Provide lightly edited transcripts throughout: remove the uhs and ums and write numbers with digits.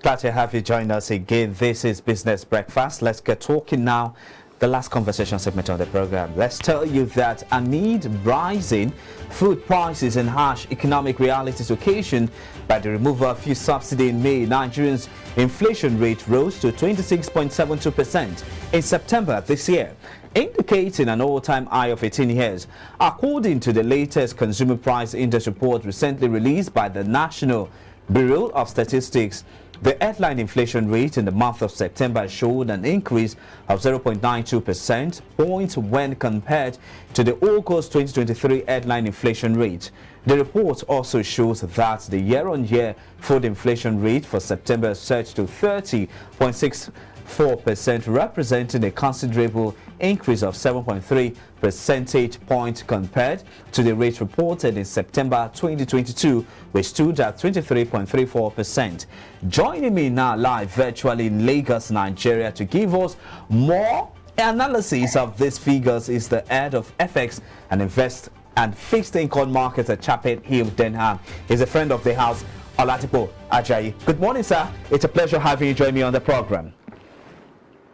Glad to have you join us again. This is Business Breakfast. Let's get talking now. The last conversation segment on the program. Let's tell you that amid rising food prices and harsh economic realities occasioned by the removal of fuel subsidy in May, Nigeria's inflation rate rose to 26.72% in September this year, indicating an all-time high of 18 years. According to the latest Consumer Price Index report recently released by the National Bureau of Statistics, the headline inflation rate in the month of September showed an increase of 0.92% points when compared to the August 2023 headline inflation rate. The report also shows that the year-on-year food inflation rate for September surged to 30.64%, representing a considerable increase of 7.3 percentage points compared to the rate reported in September 2022, which stood at 23.34%. Joining me now live virtually in Lagos, Nigeria, to give us more analysis of these figures is the head of FX and fixed income markets at Chapel Hill, Denham. He's a friend of the house, Olatipo Ajayi. Good morning, sir. It's a pleasure having you join me on the program.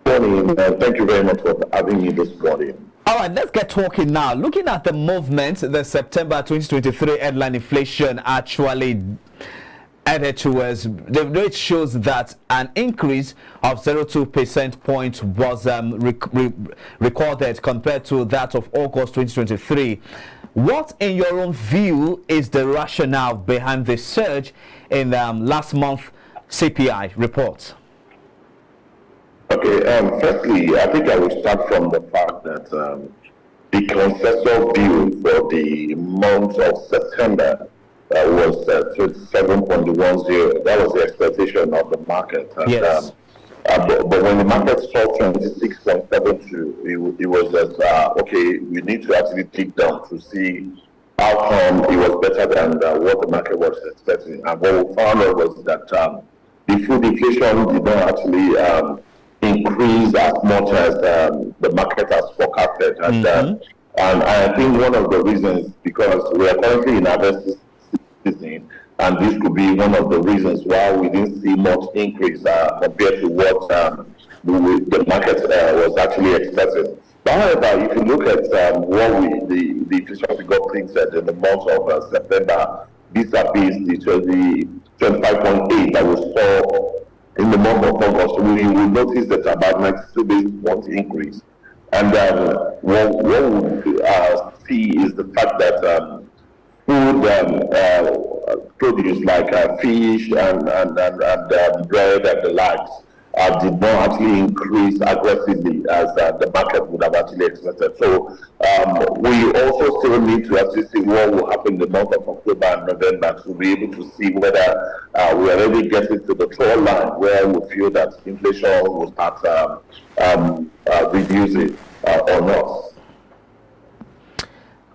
Good morning. Thank you very much for having me this morning. All right, let's get talking now. Looking at the movement, the September 2023 headline inflation actually added towards the rate shows that an increase of 0.2 percent point was recorded compared to that of August 2023. What, in your own view, is the rationale behind the surge in last month's CPI report? Okay, firstly, I think I will start from the fact that the consensus view for the month of September was 27.10. That was the expectation of the market. And, yes. But when the market saw 26.72, it was that, okay, we need to actually dig down to see how come it was better than what the market was expecting. And what we found out was that the food inflation did not actually increase as much as the market has forecasted. And I think one of the reasons, because we are currently in harvest season, and this could be one of the reasons why we didn't see much increase compared to what the market was actually expecting. But however, if you look at what the inflation figure printed in the month of September, vis-a-vis the 25.8 that we saw in the month of August, we will notice that about 92 basis points increase. And what we see is the fact that food produce like fish and bread and the likes did not actually increase aggressively as the market would have actually expected. So we also still need to actually see what will happen in the month of October and November to be able to see whether we are already getting to the trough line where we feel that inflation will start reducing or not.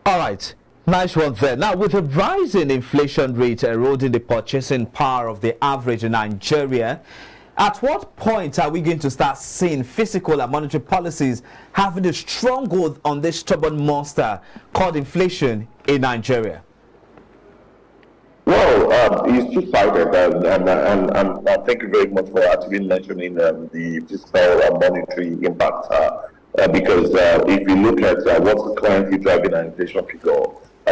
All right. Nice one there. Now, with a rise in inflation rate eroding the purchasing power of the average in Nigeria, at what point are we going to start seeing fiscal and monetary policies having a strong hold on this stubborn monster called inflation in Nigeria? Well, it's two-sided, and thank you very much for actually mentioning the fiscal and monetary impact, because if you look at what's currently driving an inflation figure,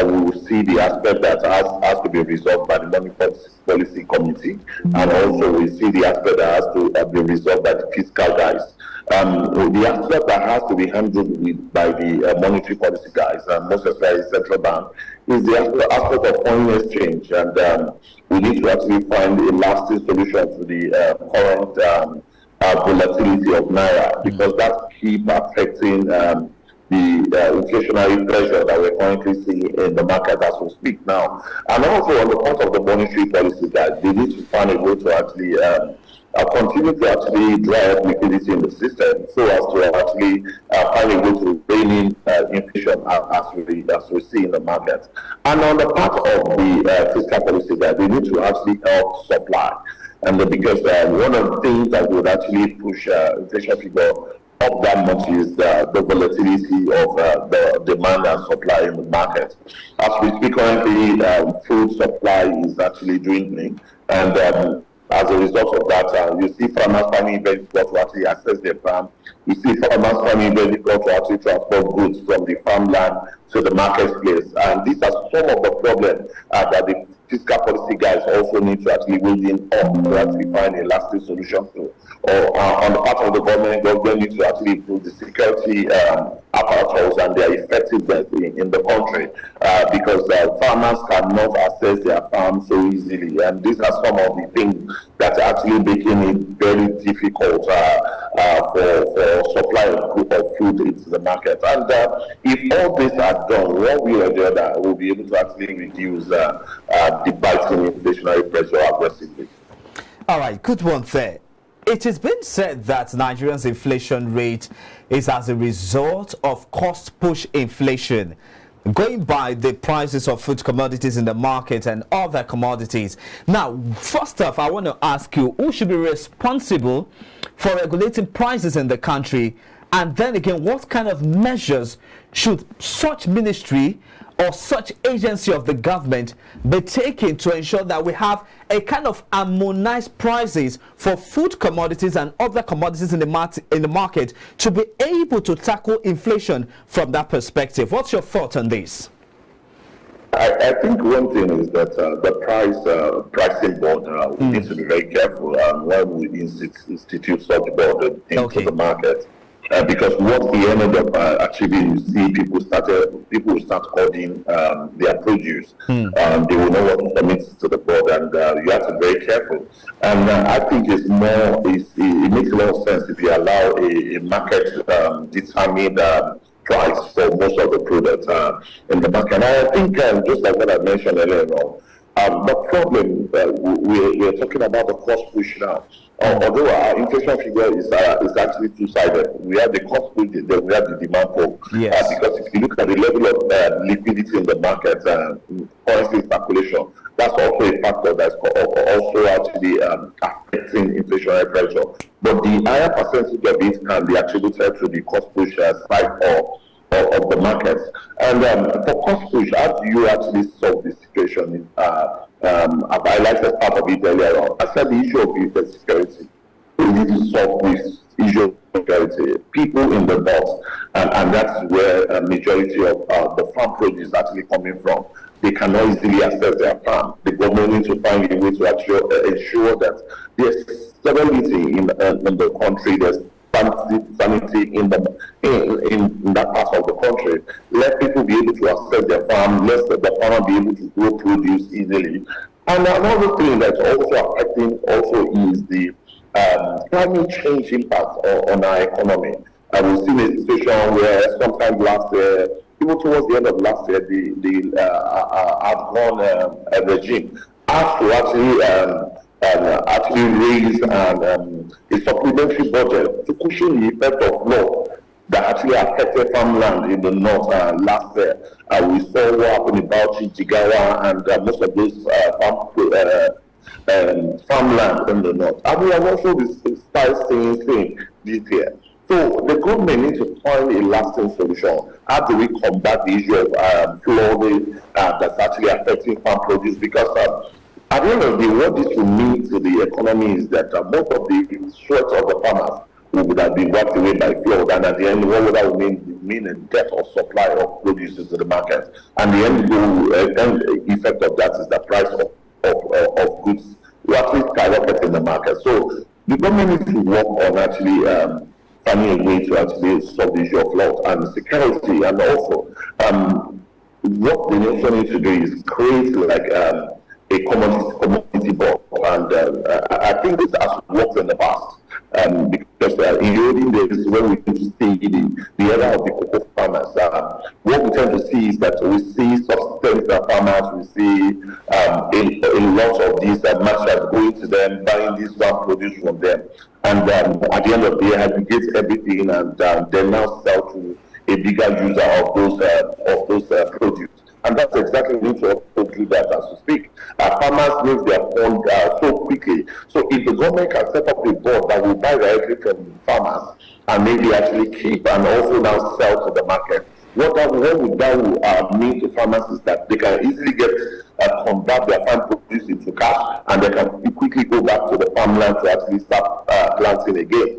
we will see the aspect that has to be resolved by the Monetary Policy Committee, and also we see the aspect that has to be resolved by the fiscal guys. The aspect that has to be handled by the monetary policy guys, and most especially central bank, is the aspect of foreign exchange, and we need to actually find a lasting solution to the current volatility of Naira, because that keeps affecting the inflationary pressure that we're currently seeing in the market as we speak now. And also on the part of the monetary policy guys, they need to find a way to actually continue to actually drive liquidity in the system, so as to actually find a way to rein in inflation as we see in the market. And on the part of the fiscal policy guys, they need to actually help supply. And because one of the things that would actually push inflation figure up that much is the volatility of the demand and supply in the market. As we speak currently, food supply is actually dwindling, and As a result of that, you see farmers finding it very difficult to actually access their farm. You see farmers finding it very difficult to actually transport goods from the farmland to the marketplace. And these are some of the problems that the fiscal policy guys also need to actually weigh in on to actually find a lasting solution to. Or on the part of the government needs to actually improve the security apparatus and their effectiveness in the country, because farmers cannot access their farms so easily, and these are some of the things that are actually making it very difficult for supply of food into the market. And if all these are done, one way or the other, we'll be able to actually reduce the biting inflationary pressure aggressively. All right, good one there. It has been said that Nigeria's inflation rate is as a result of cost push inflation, going by the prices of food commodities in the market and other commodities. Now, first off, I want to ask you, who should be responsible for regulating prices in the country? And then again, what kind of measures should such ministry or such agency of the government be taken to ensure that we have a kind of harmonized prices for food commodities and other commodities in the market to be able to tackle inflation from that perspective? What's your thought on this? I think one thing is that the pricing board needs to be very careful when we institute such board into the market. Because what we ended up achieving, you see people will start hoarding their produce. They will know what to submit to the board, and you have to be very careful. And I think it makes a lot of sense if you allow a market determined price for most of the products in the market. And I think just like what I mentioned earlier on, the problem we're talking about the cost push now. Although our inflation figure is actually two-sided, we have the cost push, then we have the demand pull. Yes. Because if you look at the level of liquidity in the market, currency circulation, that's also a factor that's also actually affecting inflationary pressure. But the higher percentage of it can be attributed to the cost push side of the markets. And for cost push, how do you actually solve the situation? I've highlighted part of it earlier on. I said the issue of food security. We need to solve this issue of security. People in the north, and that's where a majority of the farm produce is actually coming from. They cannot easily access their farm. The government needs to find a way to actually ensure that there's stability in the country. There's sanity in that part of the country. Let people be able to access their farm. Let the farmer be able to grow produce easily. And another thing that's also affecting is the climate change impact on our economy. We've seen a situation where sometime last year, even towards the end of last year, the outgone regime has to actually raise a supplementary budget to cushion the effect of law that actually affected farmland in the north last year. We saw what happened in Bauchi, Jigawa, and most of those farmland in the north. And we have also started seeing this year. So the government needs to find a lasting solution. How do we combat the issue of flooding that's actually affecting farm produce? Because at the end of the day, what this will mean to the economy is that most of the sweat of the farmers would have been wiped away by flood, and at the end, what would that mean a dearth of supply of produce into the market. And the end effect of that is the price of goods will actually skyrocket in the market. So the government needs to work on actually finding a way to actually solve the issue of flood and security, and also what the nation needs to do is create like a commodity board, and I think this has worked in the past, because in the olden days when we used to see the era of the cocoa farmers, what we tend to see is that we see subsistence farmers, we see a lot of these merchants going to them, buying this farm produce from them, and at the end of the day aggregate everything and then now sell to a bigger user of those produce. And that's exactly what we need to do that as we speak. Farmers move their fund so quickly. So if the government can set up a board that will buy directly from farmers and maybe actually keep and also now sell to the market, what would that mean to farmers is that they can easily convert their farm produce into cash, and they can quickly go back to the farmland to actually start planting again.